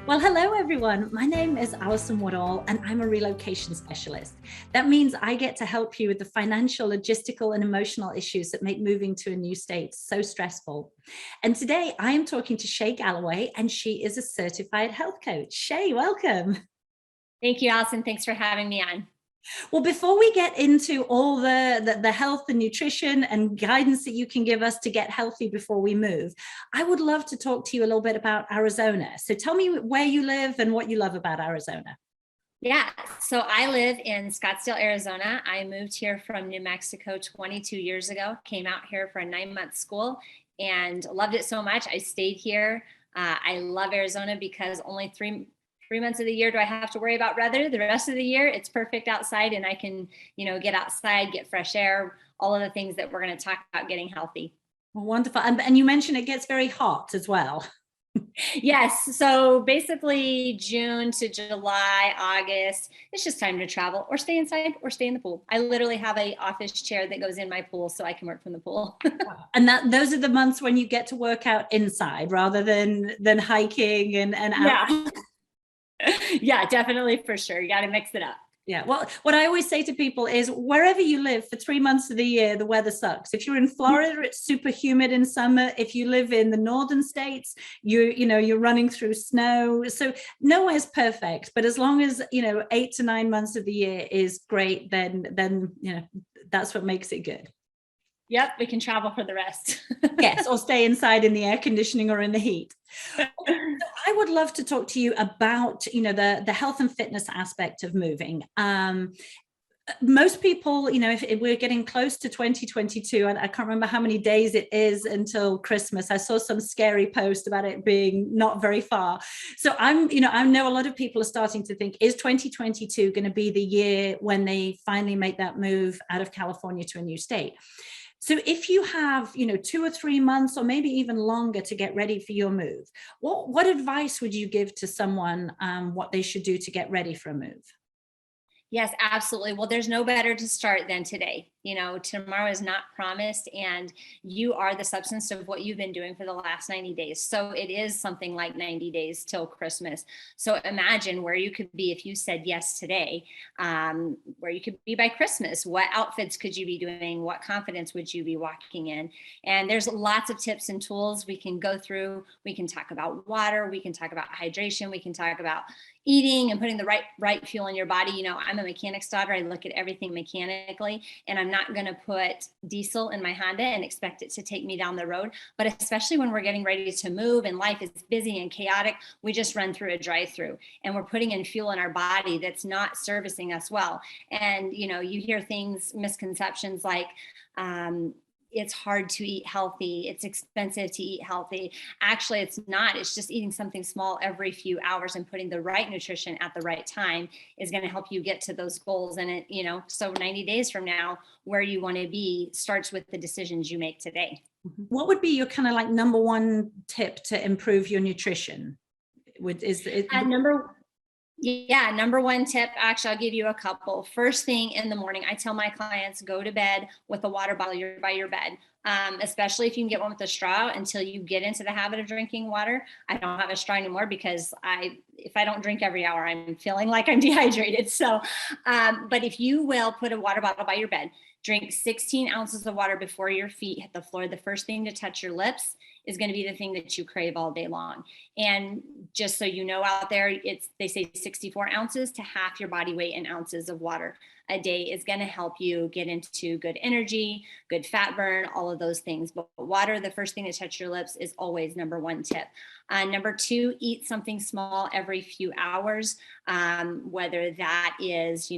Well, hello everyone. My name is Alison Woodall and I'm a relocation specialist. That means I get to help you with the financial, logistical, and emotional issues that make moving to a new state so stressful. And today I am talking to Shay Galloway, and she is a certified health coach. Shay, welcome. Thank you, Allison. Thanks for having me on. Well, before we get into all the health and nutrition and guidance that you can give us to get healthy before we move, I would love to talk to you a little bit about Arizona. So tell me where you live and what you love about Arizona. Yeah, so I live in Scottsdale, Arizona. I moved here from New Mexico 22 years ago, came out here for a 9-month school and loved it so much. I stayed here. I love Arizona because only three months of the year do I have to worry about weather. The rest of the year, it's perfect outside and I can, get outside, get fresh air, all of the things that we're going to talk about getting healthy. Wonderful. And you mentioned it gets very hot as well. Yes. So basically June to July, August, it's just time to travel or stay inside or stay in the pool. I literally have a office chair that goes in my pool so I can work from the pool. And those are the months when you get to work out inside rather than hiking and out. Yeah. Yeah, definitely, for sure. You got to mix it up. Yeah. Well, what I always say to people is wherever you live for 3 months of the year, the weather sucks. If you're in Florida, it's super humid in summer. If you live in the northern states, you're running through snow. So nowhere's perfect, but as long as, 8 to 9 months of the year is great, then that's what makes it good. Yep, we can travel for the rest. Yes, or stay inside in the air conditioning or in the heat. So I would love to talk to you about, the health and fitness aspect of moving. Most people, if we're getting close to 2022, and I can't remember how many days it is until Christmas. I saw some scary post about it being not very far. So I know a lot of people are starting to think, is 2022 going to be the year when they finally make that move out of California to a new state? So if you have, 2 or 3 months or maybe even longer to get ready for your move, what advice would you give to someone what they should do to get ready for a move? Yes, absolutely. Well, there's no better to start than today. Tomorrow is not promised, and you are the substance of what you've been doing for the last 90 days. So it is something like 90 days till Christmas. So imagine where you could be if you said yes today, where you could be by Christmas. What outfits could you be doing? What confidence would you be walking in? And there's lots of tips and tools we can go through. We can talk about water. We can talk about hydration. We can talk about eating and putting the right fuel in your body. I'm a mechanic's daughter. I look at everything mechanically, and I'm not going to put diesel in my Honda and expect it to take me down the road. But especially when we're getting ready to move and life is busy and chaotic, we just run through a drive-through and we're putting in fuel in our body that's not servicing us well. And, you hear things, misconceptions like, it's hard to eat healthy. It's expensive to eat healthy. Actually, it's not. It's just eating something small every few hours and putting the right nutrition at the right time is going to help you get to those goals. And so 90 days from now, where you want to be starts with the decisions you make today. What would be your kind of like number one tip to improve your nutrition? Number one tip, actually, I'll give you a couple. First thing in the morning, I tell my clients, go to bed with a water bottle by your bed, especially if you can get one with a straw until you get into the habit of drinking water. I don't have a straw anymore because if I don't drink every hour, I'm feeling like I'm dehydrated. So, but if you will put a water bottle by your bed, drink 16 ounces of water before your feet hit the floor. The first thing to touch your lips is going to be the thing that you crave all day long. And just so you know out there, they say 64 ounces to half your body weight in ounces of water a day is going to help you get into good energy, good fat burn, all of those things. But water, the first thing to touch your lips, is always number one tip. Number two, eat something small every few hours, whether that is,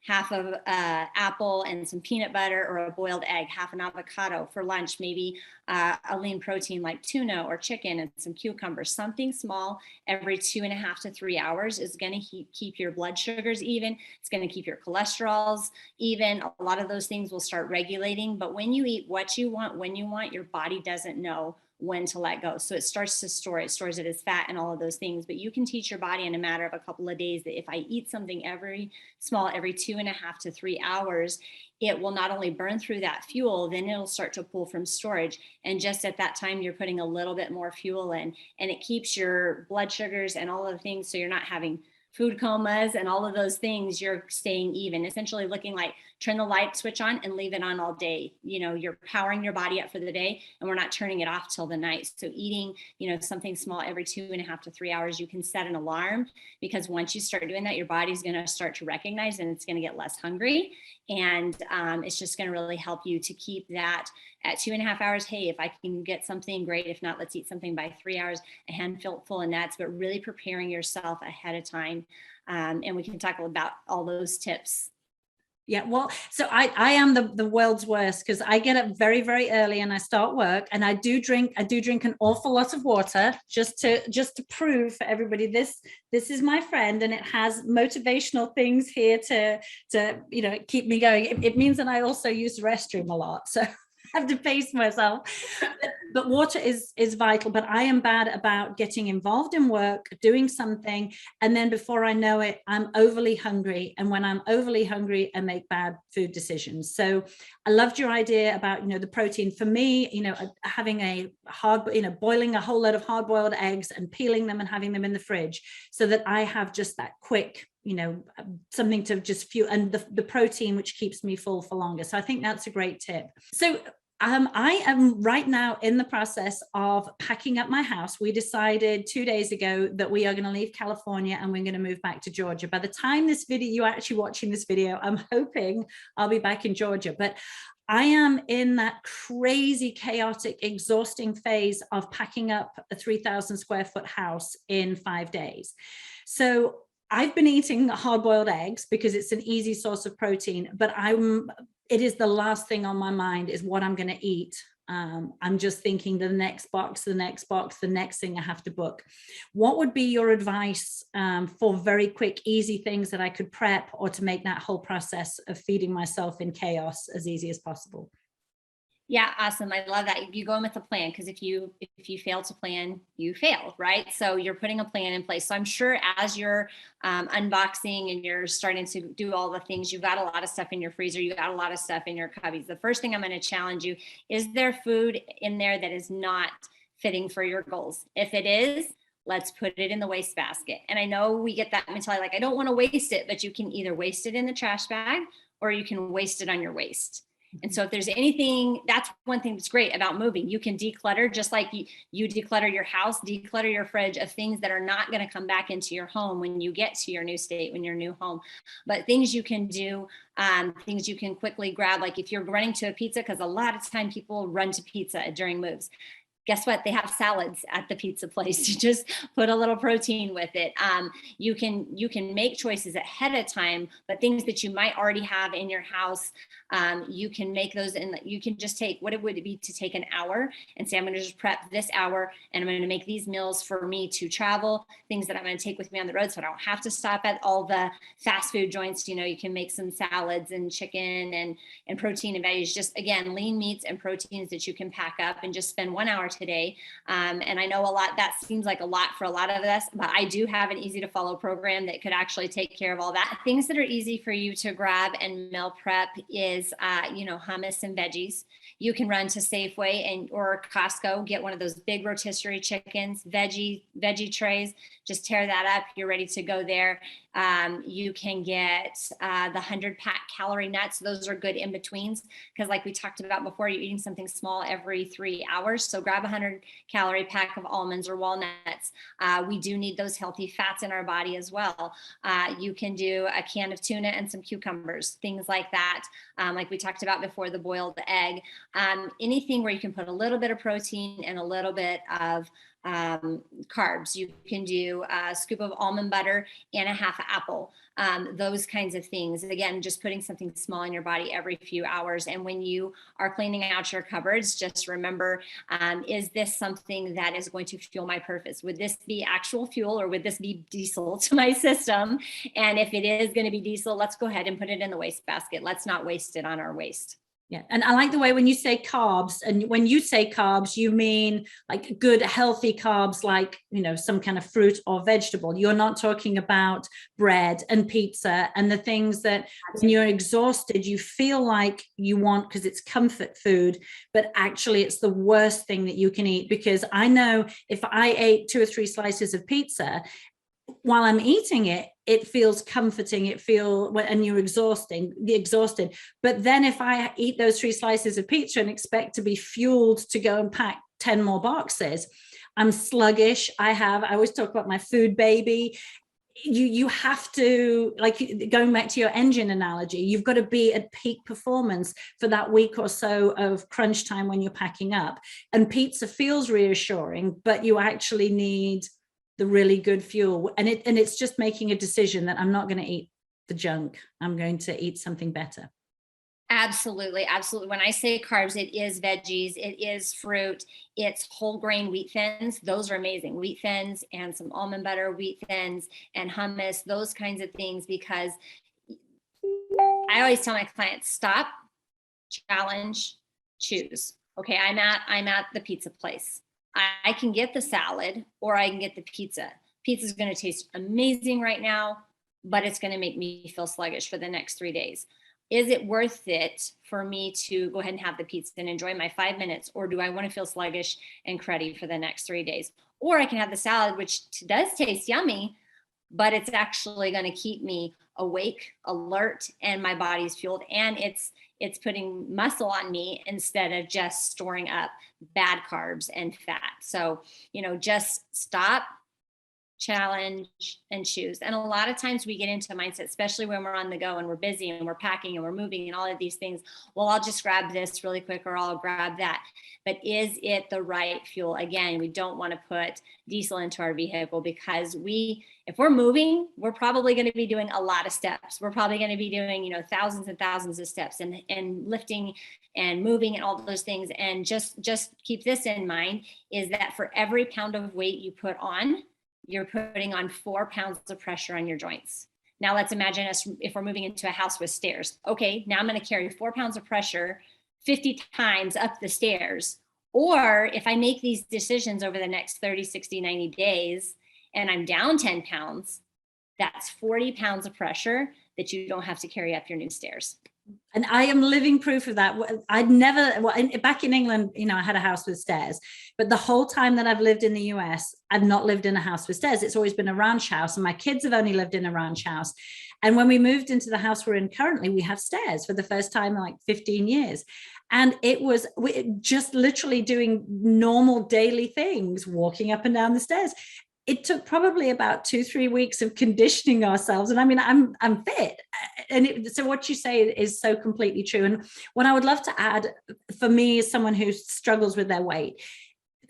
half of apple and some peanut butter, or a boiled egg, half an avocado for lunch, maybe a lean protein like tuna or chicken and some cucumbers. Something small every 2.5 to 3 hours is going to keep your blood sugars even. It's going to keep your cholesterols even. A lot of those things will start regulating. But when you eat what you want, when you want, your body doesn't know when to let go. So it starts to store, it stores it as fat and all of those things. But you can teach your body in a matter of a couple of days that if I eat something every 2.5 to 3 hours, it will not only burn through that fuel, then it'll start to pull from storage. And just at that time, you're putting a little bit more fuel in, and it keeps your blood sugars and all of the things. So you're not having food comas and all of those things. You're staying even, essentially looking like turn the light switch on and leave it on all day. You know, you're powering your body up for the day, and we're not turning it off till the night. So eating, you know, something small every 2.5 to 3 hours, you can set an alarm, because once you start doing that, your body's going to start to recognize, and it's going to get less hungry. And it's just going to really help you to keep that at 2.5 hours. Hey, if I can get something, great. If not, let's eat something by 3 hours, a handful full of nuts, but really preparing yourself ahead of time. And we can talk about all those tips. Yeah, well, so I am the world's worst, because I get up very, very early and I start work, and I do drink an awful lot of water, just to prove for everybody this is my friend, and it has motivational things here to you know, keep me going. It means that I also use the restroom a lot, so I have to pace myself. But water is vital. But I am bad about getting involved in work, doing something, and then before I know it, I'm overly hungry. And when I'm overly hungry, I make bad food decisions. So I loved your idea about, you know, the protein. For me, you know, having a boiling a whole load of hard-boiled eggs and peeling them and having them in the fridge, so that I have just that quick, you know, something to just fuel, and the protein, which keeps me full for longer. So I think that's a great tip. So I am right now in the process of packing up my house. We decided 2 days ago that we are going to leave California and we're going to move back to Georgia. By the time you're actually watching this video, I'm hoping I'll be back in Georgia. But I am in that crazy, chaotic, exhausting phase of packing up a 3,000 square foot house in 5 days. So I've been eating hard-boiled eggs because it's an easy source of protein, but it is the last thing on my mind is what I'm going to eat. I'm just thinking the next box, the next thing I have to book. What would be your advice for very quick, easy things that I could prep, or to make that whole process of feeding myself in chaos as easy as possible? Yeah, awesome. I love that. You go in with a plan, because if you fail to plan, you fail, right? So you're putting a plan in place. So I'm sure as you're unboxing and you're starting to do all the things, you've got a lot of stuff in your freezer, you got a lot of stuff in your cubbies. The first thing I'm going to challenge you, is there food in there that is not fitting for your goals? If it is, let's put it in the wastebasket. And I know we get that mentality, like, I don't want to waste it, but you can either waste it in the trash bag, or you can waste it on your waist. And so if there's anything, that's one thing that's great about moving. You can declutter, just like you declutter your house, declutter your fridge of things that are not going to come back into your home when you get to your new state, when your new home. But things you can do, things you can quickly grab, like if you're running to a pizza, because a lot of time people run to pizza during moves. Guess what? They have salads at the pizza place. You just put a little protein with it. You can make choices ahead of time, but things that you might already have in your house, you can make those, and you can just take, what it would be to take an hour and say, I'm going to just prep this hour, and I'm going to make these meals for me to travel, things that I'm going to take with me on the road, so I don't have to stop at all the fast food joints. You know, you can make some salads and chicken and protein and veggies, just again, lean meats and proteins that you can pack up and just spend 1 hour today. And I know that seems like a lot for a lot of us, but I do have an easy to follow program that could actually take care of all that. Things that are easy for you to grab and meal prep is, hummus and veggies. You can run to Safeway or Costco, get one of those big rotisserie chickens, veggie trays, just tear that up. You're ready to go there. You can get the 100-pack calorie nuts. Those are good in betweens, because like we talked about before, you're eating something small every 3 hours. So grab a 100-calorie pack of almonds or walnuts. We do need those healthy fats in our body as well. You can do a can of tuna and some cucumbers, things like that. Like we talked about before, the boiled egg. Anything where you can put a little bit of protein and a little bit of carbs. You can do a scoop of almond butter and a half apple. Those kinds of things. Again, just putting something small in your body every few hours. And when you are cleaning out your cupboards, just remember, is this something that is going to fuel my purpose? Would this be actual fuel, or would this be diesel to my system? And if it is going to be diesel, let's go ahead and put it in the wastebasket. Let's not waste it on our waste. Yeah. And I like the way when you say carbs, and when you say carbs, you mean like good, healthy carbs, like, some kind of fruit or vegetable. You're not talking about bread and pizza and the things that when you're exhausted, you feel like you want because it's comfort food, but actually it's the worst thing that you can eat. Because I know if I ate 2 or 3 slices of pizza, while I'm eating it, it feels comforting, and you're exhausted. But then if I eat those 3 slices of pizza and expect to be fueled to go and pack 10 more boxes, I'm sluggish. I always talk about my food baby. You have to, like, going back to your engine analogy, you've got to be at peak performance for that week or so of crunch time when you're packing up. And pizza feels reassuring, but you actually need the really good fuel, and it's just making a decision that I'm not going to eat the junk. I'm going to eat something better. Absolutely. Absolutely. When I say carbs, it is veggies, it is fruit, it's whole grain wheat thins. Those are amazing. Wheat thins and some almond butter, wheat thins and hummus, those kinds of things, because I always tell my clients, stop, challenge, choose. Okay, I'm at the pizza place. I can get the salad or I can get the pizza. Pizza is going to taste amazing right now, but it's going to make me feel sluggish for the next 3 days. Is it worth it for me to go ahead and have the pizza and enjoy my 5 minutes? Or do I want to feel sluggish and cruddy for the next 3 days? Or I can have the salad, which does taste yummy, but it's actually going to keep me awake, alert, and my body's fueled. And it's putting muscle on me instead of just storing up bad carbs and fat. So, just stop, challenge, and choose. And a lot of times we get into mindset, especially when we're on the go and we're busy and we're packing and we're moving and all of these things. Well, I'll just grab this really quick, or I'll grab that. But is it the right fuel? Again, we don't want to put diesel into our vehicle, because if we're moving, we're probably going to be doing a lot of steps. We're probably going to be doing, thousands and thousands of steps and lifting and moving and all those things. And just keep this in mind, is that for every pound of weight you put on, you're putting on 4 pounds of pressure on your joints. Now let's imagine us if we're moving into a house with stairs. Okay, now I'm going to carry 4 pounds of pressure 50 times up the stairs. Or if I make these decisions over the next 30, 60, 90 days, and I'm down 10 pounds, that's 40 pounds of pressure that you don't have to carry up your new stairs. And I am living proof of that. Back in England, I had a house with stairs, but the whole time that I've lived in the US, I've not lived in a house with stairs. It's always been a ranch house, and my kids have only lived in a ranch house. And when we moved into the house we're in currently, we have stairs for the first time in like 15 years. And it was just literally doing normal daily things, walking up and down the stairs. It took probably about 2-3 weeks of conditioning ourselves. And I mean, I'm fit. And so what you say is so completely true. And what I would love to add, for me, as someone who struggles with their weight,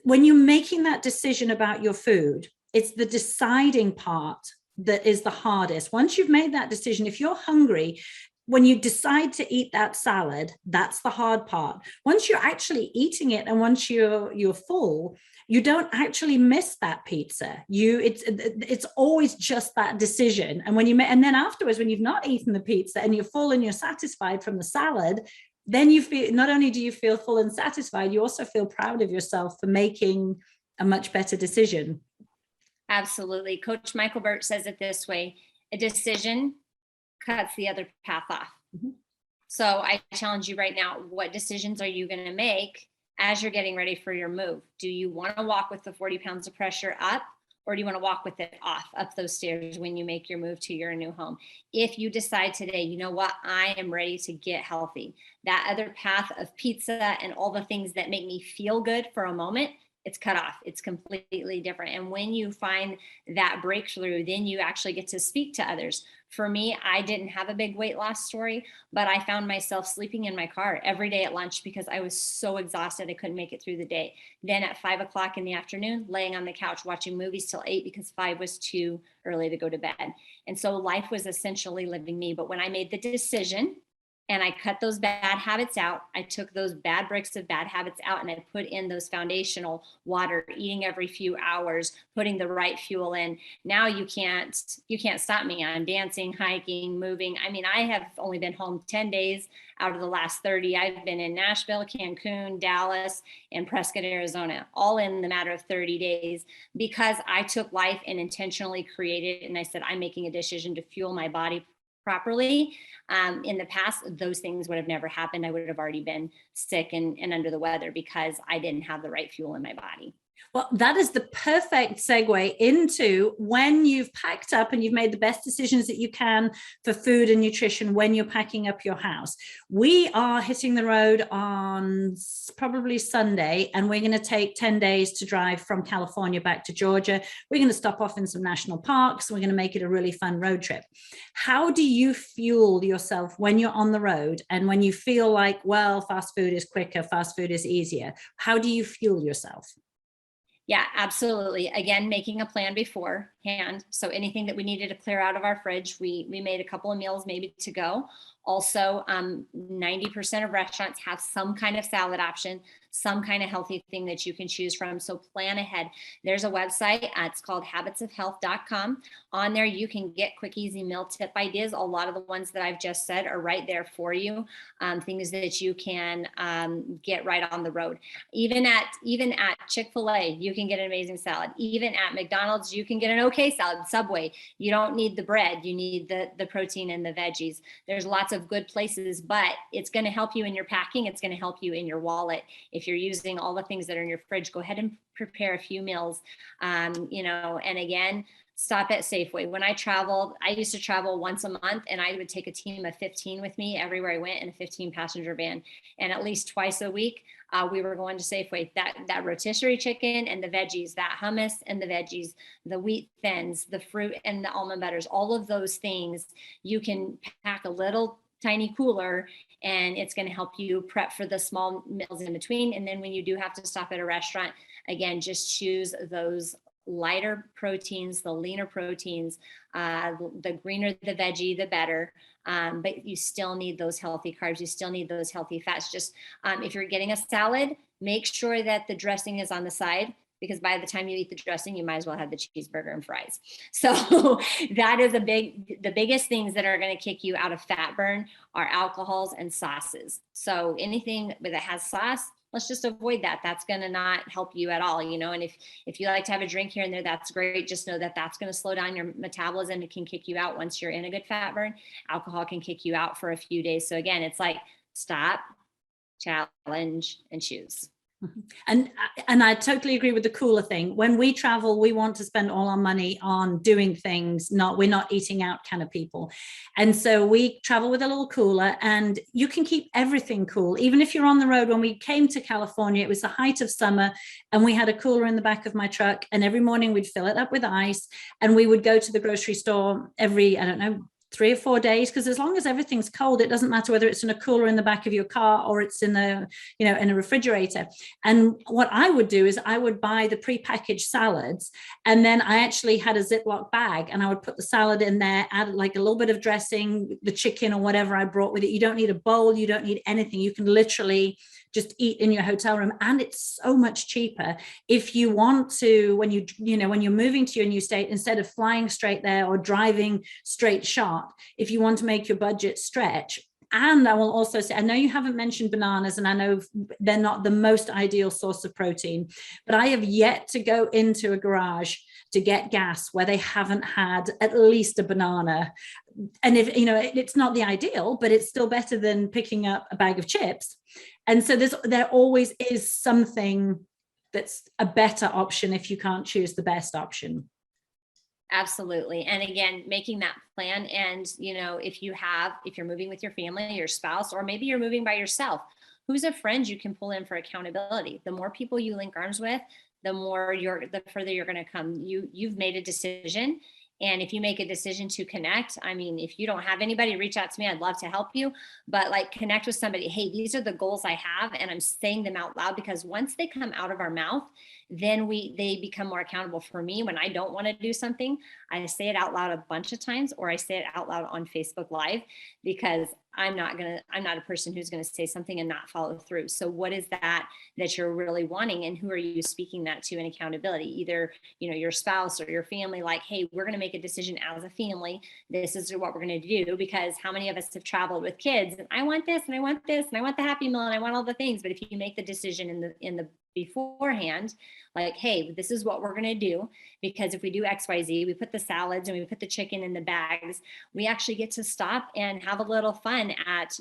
when you're making that decision about your food, it's the deciding part that is the hardest. Once you've made that decision, if you're hungry, when you decide to eat that salad, that's the hard part. Once you're actually eating it and once you're full, you don't actually miss that pizza. It's always just that decision. And and then afterwards, when you've not eaten the pizza and you're full and you're satisfied from the salad, then you feel, not only do you feel full and satisfied, you also feel proud of yourself for making a much better decision. Absolutely. Coach Michael Burt says it this way: a decision cuts the other path off. Mm-hmm. So I challenge you right now, what decisions are you going to make as you're getting ready for your move? Do you want to walk with the 40 pounds of pressure up, or do you want to walk with it off up those stairs when you make your move to your new home? If you decide today, you know what, I am ready to get healthy, that other path of pizza and all the things that make me feel good for a moment, it's cut off. It's completely different. And when you find that breakthrough, then you actually get to speak to others. For me, I didn't have a big weight loss story, but I found myself sleeping in my car every day at lunch because I was so exhausted I couldn't make it through the day. Then at 5 o'clock in the afternoon, laying on the couch watching movies till 8 because 5 was too early to go to bed. And so life was essentially living me. But when I made the decision and I cut those bad habits out. I took those bad bricks of bad habits out and I put in those foundational: water, eating every few hours, putting the right fuel in. Now you can't stop me. I'm dancing, hiking, moving. I mean, I have only been home 10 days out of the last 30. I've been in Nashville, Cancun, Dallas, and Prescott, Arizona, all in the matter of 30 days, because I took life and intentionally created it. And I said, I'm making a decision to fuel my body properly. In the past, those things would have never happened. I would have already been sick and under the weather because I didn't have the right fuel in my body. Well, that is the perfect segue into when you've packed up and you've made the best decisions that you can for food and nutrition when you're packing up your house. We are hitting the road on probably Sunday, and we're going to take 10 days to drive from California back to Georgia. We're going to stop off in some national parks. We're going to make it a really fun road trip. How do you fuel yourself when you're on the road and when you feel like, well, fast food is quicker, fast food is easier? How do you fuel yourself? Yeah, absolutely. Again, making a plan beforehand. So anything that we needed to clear out of our fridge, we made a couple of meals maybe to go. Also, 90% of restaurants have some kind of salad option, some kind of healthy thing that you can choose from. So plan ahead. There's a website. It's called habitsofhealth.com. On there, you can get quick, easy meal tip ideas. A lot of the ones that I've just said are right there for you. Things that you can get right on the road. Even at Chick-fil-A, you can get an amazing salad. Even at McDonald's, you can get an okay salad. Subway, you don't need the bread. You need the protein and the veggies. There's lots of good places, but it's going to help you in your packing. It's going to help you in your wallet. If you're using all the things that are in your fridge, go ahead and prepare a few meals. And again, stop at Safeway. When I traveled, I used to travel once a month, and I would take a team of 15 with me everywhere I went in a 15-passenger van. And at least twice a week, we were going to Safeway. That rotisserie chicken and the veggies, that hummus and the veggies, the wheat thins, the fruit and the almond butters, all of those things, you can pack a little tiny cooler, and it's going to help you prep for the small meals in between. And then when you do have to stop at a restaurant, again, just choose those lighter proteins, the leaner proteins, the greener the veggie, the better. But you still need those healthy carbs. You still need those healthy fats. Just if you're getting a salad, make sure that the dressing is on the side, because by the time you eat the dressing, you might as well have the cheeseburger and fries. So that is the biggest things that are going to kick you out of fat burn are alcohols and sauces. So anything that has sauce, let's just avoid that. That's going to not help you at all, And if you like to have a drink here and there, that's great. Just know that that's going to slow down your metabolism. It can kick you out once you're in a good fat burn. Alcohol can kick you out for a few days. So again, it's like stop, challenge, and choose. And I totally agree with the cooler thing. When we travel, we want to spend all our money on doing things. We're not eating out kind of people. And so we travel with a little cooler, and you can keep everything cool. Even if you're on the road, when we came to California, it was the height of summer, and we had a cooler in the back of my truck, and every morning we'd fill it up with ice, and we would go to the grocery store every, 3 or 4 days, because as long as everything's cold, it doesn't matter whether it's in a cooler in the back of your car or it's in a refrigerator. And what I would do is I would buy the prepackaged salads, and then I actually had a Ziploc bag, and I would put the salad in there, add like a little bit of dressing, the chicken or whatever I brought with it. You don't need a bowl, you don't need anything. You can literally just eat in your hotel room, and it's so much cheaper. If you want to, when you're moving to your new state, instead of flying straight there or driving straight shot, if you want to make your budget stretch. And I will also say, I know you haven't mentioned bananas, and I know they're not the most ideal source of protein, but I have yet to go into a garage to get gas where they haven't had at least a banana. And if it's not the ideal, but it's still better than picking up a bag of chips. And so there always is something that's a better option if you can't choose the best option. Absolutely. And again, making that plan. And, if you're moving with your family, your spouse, or maybe you're moving by yourself, who's a friend you can pull in for accountability? The more people you link arms with, the further you're going to come. You've made a decision. And if you make a decision to connect, if you don't have anybody, reach out to me. I'd love to help you, but connect with somebody. Hey, these are the goals I have. And I'm saying them out loud, because once they come out of our mouth, then they become more accountable. For me, when I don't want to do something, I say it out loud a bunch of times, or I say it out loud on Facebook Live, because I'm not a person who's going to say something and not follow through. So what is that you're really wanting, and who are you speaking that to in accountability? Either, your spouse or your family, like, hey, we're going to make a decision as a family. This is what we're going to do, because how many of us have traveled with kids and I want this and I want this and I want the Happy Meal and I want all the things. But if you make the decision in the beforehand, like, hey, this is what we're going to do, because if we do XYZ, we put the salads and we put the chicken in the bags, we actually get to stop and have a little fun at,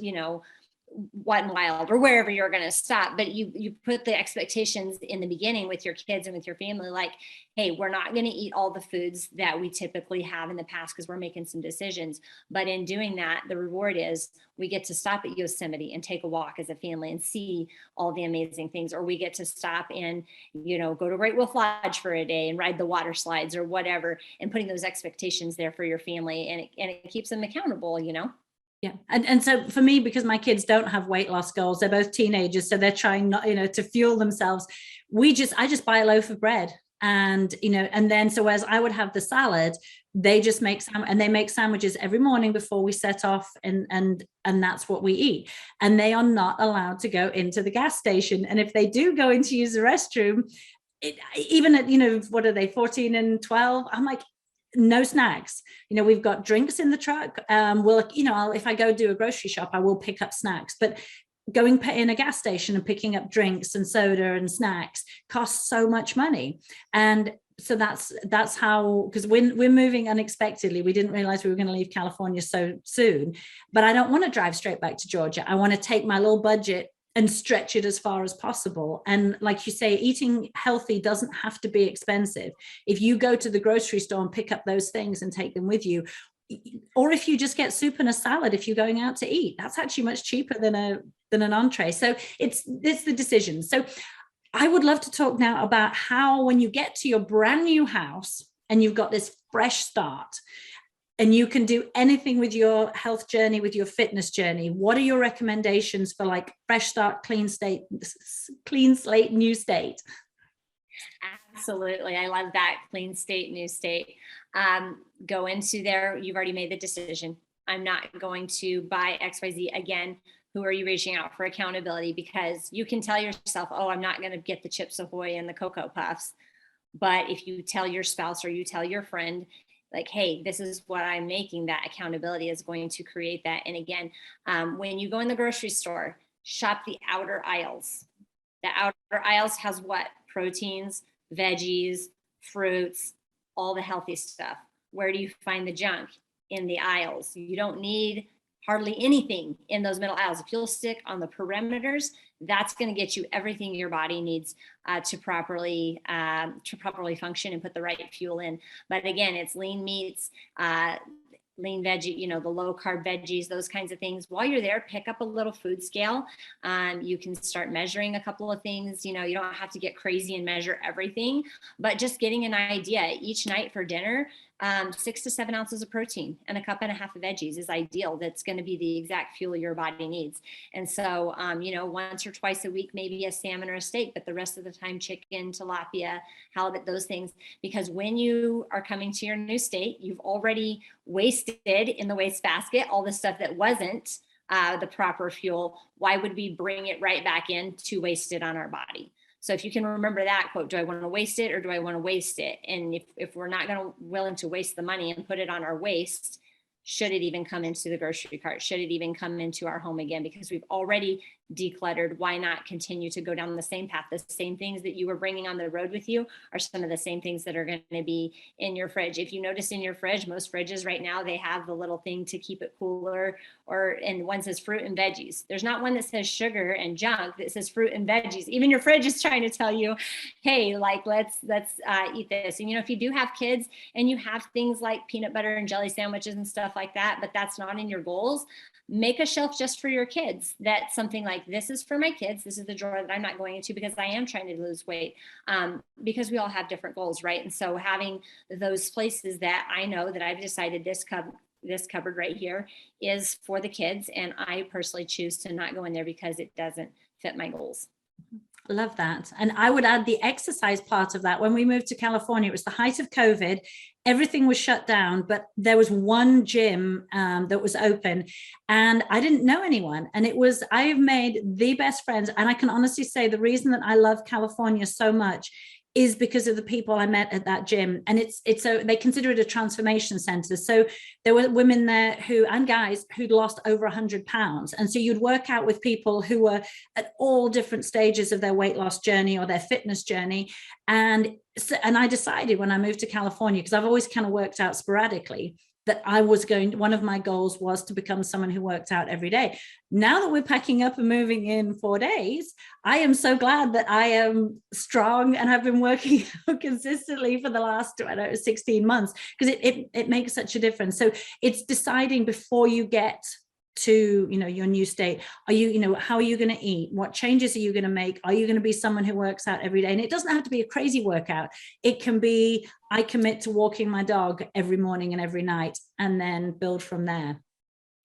Wet n Wild or wherever you're going to stop. But you put the expectations in the beginning with your kids and with your family, like, hey, we're not going to eat all the foods that we typically have in the past because we're making some decisions. But in doing that, the reward is we get to stop at Yosemite and take a walk as a family and see all the amazing things. Or we get to stop and, go to Great Wolf Lodge for a day and ride the water slides or whatever, and putting those expectations there for your family. And it keeps them accountable, Yeah. And so for me, because my kids don't have weight loss goals, they're both teenagers, so they're trying not, to fuel themselves. I just buy a loaf of bread, and, and then, so as I would have the salad, they just make sandwiches every morning before we set off, and that's what we eat. And they are not allowed to go into the gas station. And if they do go in to use the restroom, even at, what are they, 14 and 12, I'm like, no snacks. We've got drinks in the truck. If I go do a grocery shop, I will pick up snacks, but going in a gas station and picking up drinks and soda and snacks costs so much money. And so that's how, because we're moving unexpectedly. We didn't realize we were going to leave California so soon, but I don't want to drive straight back to Georgia. I want to take my little budget and stretch it as far as possible. And like you say, eating healthy doesn't have to be expensive. If you go to the grocery store and pick up those things and take them with you, or if you just get soup and a salad, if you're going out to eat, that's actually much cheaper than an entree. So it's the decision. So I would love to talk now about how, when you get to your brand new house and you've got this fresh start, and you can do anything with your health journey, with your fitness journey, what are your recommendations for, like, fresh start, clean slate, new state? Absolutely. I love that. Clean state, new state. Go into there. You've already made the decision. I'm not going to buy XYZ again. Who are you reaching out for accountability? Because you can tell yourself, oh, I'm not going to get the Chips Ahoy and the Cocoa Puffs. But if you tell your spouse or you tell your friend, like, hey, this is what I'm making, that accountability is going to create that. And again, when you go in the grocery store, shop the outer aisles. The outer aisles has what? Proteins, veggies, fruits, all the healthy stuff. Where do you find the junk? In the aisles. You don't need hardly anything in those middle aisles. If you'll stick on the perimeters, that's going to get you everything your body needs to properly function and put the right fuel in. But again, it's lean meats, lean veggie, the low carb veggies, those kinds of things. While you're there, pick up a little food scale. You can start measuring a couple of things. You don't have to get crazy and measure everything, but just getting an idea each night for dinner. 6 to 7 ounces of protein and a cup and a half of veggies is ideal. That's going to be the exact fuel your body needs. And so, once or twice a week, maybe a salmon or a steak, but the rest of the time, chicken, tilapia, halibut, those things. Because when you are coming to your new state, you've already wasted in the wastebasket all the stuff that wasn't the proper fuel. Why would we bring it right back in to waste it on our body? So if you can remember that quote, do I want to waste it or do I want to waste it? And if we're not willing to waste the money and put it on our waste, should it even come into the grocery cart? Should it even come into our home again? Because we've already decluttered. Why not continue to go down the same path? The same things that you were bringing on the road with you are some of the same things that are going to be in your fridge. If you notice in your fridge, most fridges right now, they have the little thing to keep it cooler, and one says fruit and veggies. There's not one that says sugar and junk that says fruit and veggies. Even your fridge is trying to tell you, hey, like, let's eat this. And, if you do have kids and you have things like peanut butter and jelly sandwiches and stuff like that, but that's not in your goals, make a shelf just for your kids. That's something like, this is for my kids. This is the drawer that I'm not going into because I am trying to lose weight, because we all have different goals, right? And so having those places that I know that I've decided this cupboard right here is for the kids, and I personally choose to not go in there because it doesn't fit my goals. I love that. And I would add the exercise part of that. When we moved to California, it was the height of COVID. Everything was shut down, but there was one gym that was open, and I didn't know anyone. And I have made the best friends. And I can honestly say the reason that I love California so much is because of the people I met at that gym. And they consider it a transformation center. So there were women there and guys who'd lost over 100 pounds. And so you'd work out with people who were at all different stages of their weight loss journey or their fitness journey. And I decided when I moved to California, because I've always kind of worked out sporadically, that one of my goals was to become someone who worked out every day. Now that we're packing up and moving in 4 days, I am so glad that I am strong and have been working consistently for the last 16 months, because it makes such a difference. So it's deciding before you get to your new state. How are you going to eat? What changes are you going to make? Are you going to be someone who works out every day? And it doesn't have to be a crazy workout. It can be, I commit to walking my dog every morning and every night, and then build from there.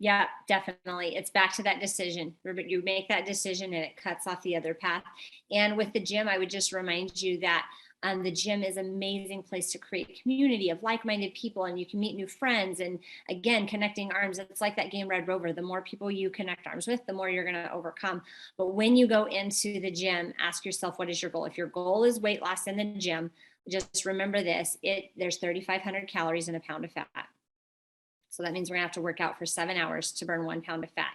Yeah, definitely. It's back to that decision. You make that decision and it cuts off the other path. And with the gym, I would just remind you that the gym is an amazing place to create community of like-minded people, and you can meet new friends. And again, connecting arms, it's like that game Red Rover. The more people you connect arms with, the more you're going to overcome. But when you go into the gym, ask yourself, what is your goal? If your goal is weight loss in the gym, just remember this, there's 3,500 calories in a pound of fat. So that means we're gonna have to work out for 7 hours to burn 1 pound of fat.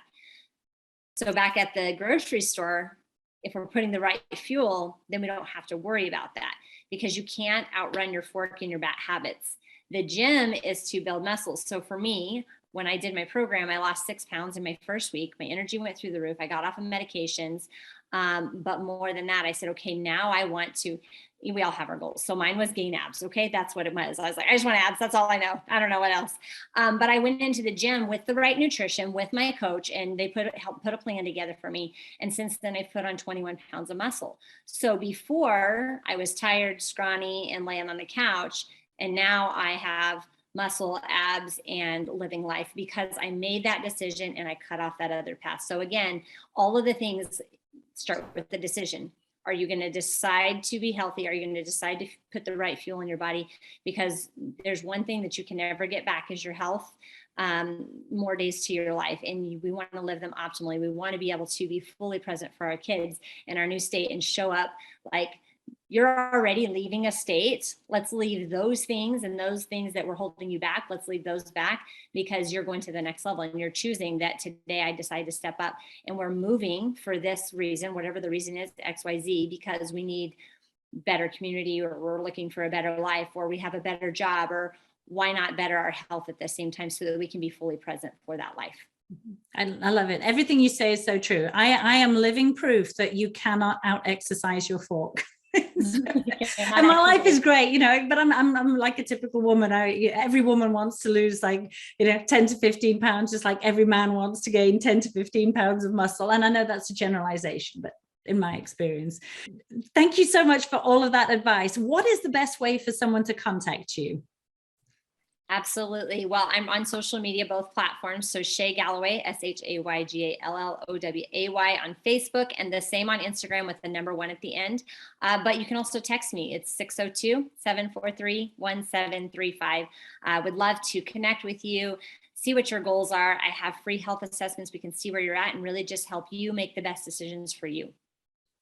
So back at the grocery store, if we're putting the right fuel, then we don't have to worry about that, because you can't outrun your fork and your bad habits. The gym is to build muscles. So for me, when I did my program, I lost 6 pounds in my first week. My energy went through the roof. I got off of medications. But more than that, I said, okay, now I want to, we all have our goals. So mine was gain abs. Okay. That's what it was. I was like, I just want abs. That's all I know. I don't know what else. But I went into the gym with the right nutrition with my coach, and they helped put a plan together for me. And since then I've put on 21 pounds of muscle. So before I was tired, scrawny, and laying on the couch. And now I have muscle, abs, and living life, because I made that decision and I cut off that other path. So again, all of the things start with the decision. Are you going to decide to be healthy? Are you going to decide to put the right fuel in your body? Because there's one thing that you can never get back is your health, more days to your life. And we want to live them optimally. We want to be able to be fully present for our kids in our new state and show up like you're already leaving a state. Let's leave those things, and those things that were holding you back, let's leave those back, because you're going to the next level and you're choosing that today I decide to step up, and we're moving for this reason, whatever the reason is, XYZ, because we need better community, or we're looking for a better life, or we have a better job, or why not better our health at the same time so that we can be fully present for that life. I love it. Everything you say is so true. I am living proof that you cannot out exercise your fork. And my life is great, but I'm like a typical woman. Every woman wants to lose 10 to 15 pounds, just like every man wants to gain 10 to 15 pounds of muscle. And I know that's a generalization, but in my experience. Thank you so much for all of that advice. What is the best way for someone to contact you? Absolutely. Well, I'm on social media, both platforms. So Shay Galloway, ShaygAlloway on Facebook, and the same on Instagram with the number 1 at the end. But you can also text me. It's 602-743-1735. I would love to connect with you, see what your goals are. I have free health assessments. We can see where you're at and really just help you make the best decisions for you.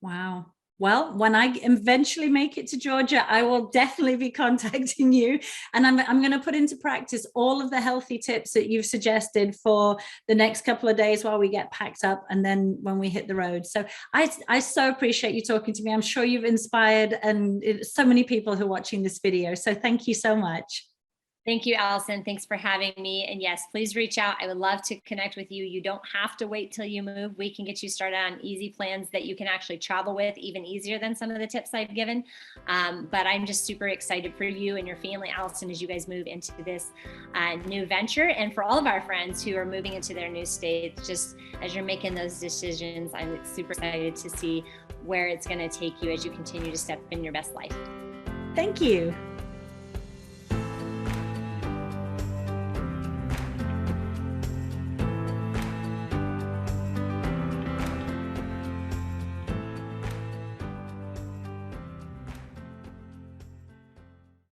Wow. Well, when I eventually make it to Georgia, I will definitely be contacting you. And I'm going to put into practice all of the healthy tips that you've suggested for the next couple of days while we get packed up, and then when we hit the road. So I so appreciate you talking to me. I'm sure you've inspired so many people who are watching this video. So thank you so much. Thank you, Allison. Thanks for having me. And yes, please reach out. I would love to connect with you. You don't have to wait till you move. We can get you started on easy plans that you can actually travel with, even easier than some of the tips I've given. But I'm just super excited for you and your family, Allison, as you guys move into this new venture. And for all of our friends who are moving into their new states, just as you're making those decisions, I'm super excited to see where it's going to take you as you continue to step in your best life. Thank you.